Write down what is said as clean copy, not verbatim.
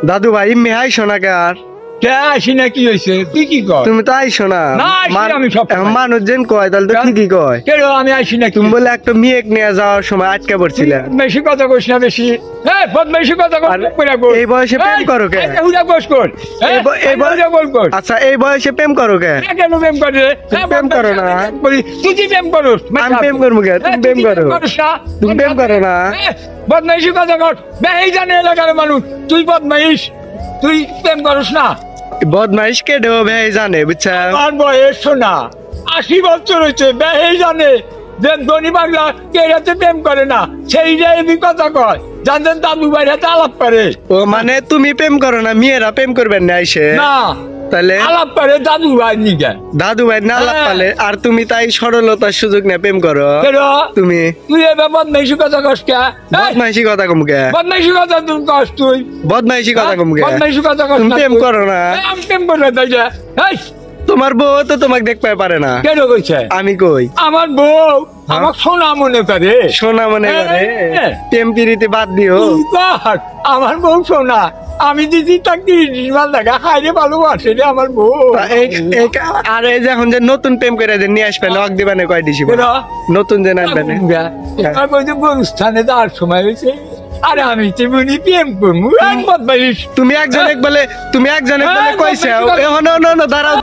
দাদু ভাই মেহাই শোনা কার আসি না কি হয়েছে তুই কি কর তুমি তো আইসো না মানুষজন কয় তাহলে তো ঠিকই কয় কেন আমি আসি না তুমি বলে একটা মেয়েক নিয়ে যাওয়ার সময় আটকে পড়ছিলে বেশি কথা কইস না বেশি বেশি কথা এই বয়সে প্রেম করো কে আচ্ছা এই বয়সে প্রেম করো কে কেন প্রেম করে প্রেম করো না তুই কি প্রেম করো আমি প্রেম করবো কে তুমি প্রেম করো তুমি প্রেম করো না বদমাইশি কথা কর এই জানে এলাকার মানুষ তুই বদমাইশ তুই প্রেম করস না বদমাইশ কে দেবো ভাই জানে বুঝছা আমার বয়স শোনা 80 বছর হয়েছে ভাই জানে যে ধনী বাংলা কে রাতে প্রেম করে না সেই যে কথা কয় জানতেন দাদু ভাই রাতে আলাপ করে ও মানে তুমি প্রেম করো না মেয়েরা প্রেম করবেন না এসে না তাহলে আলাপ করে দাদু ভাই নিকে দাদু ভাই না আলাপ পালে আর তুমি তাই সরলতার সুযোগ নিয়ে প্রেম করো তুমি তুই এবার বদমাইশি কথা কস কে বদমাইশি কথা কম কে বদমাইশি কথা তুই কস তুই বদমাইশি কথা কম কে বদমাইশি কথা কস তুমি প্রেম করো না আমি প্রেম করব তাই যা তোমার বউ তো তোমাকে দেখতে পারে না কেন কইছে আমি কই আমার বউ আমার সোনা মনে করে সোনা মনে করে প্রেম প্রীতি বাদ দিও আমার বউ সোনা আমি দিদি তাকে দেখা খাইলে ভালোবাসে রে আমার বউ আর এই যে এখন যে নতুন প্রেম করে নিয়ে আসবেন অক দিবেন কয় দিছি নতুন যে আনবেন অনুষ্ঠানে যাওয়ার সময় হয়েছে আরে আমি তেমনি প্রেম করবো তুমি একজনে বলে কইছে দাঁড়াও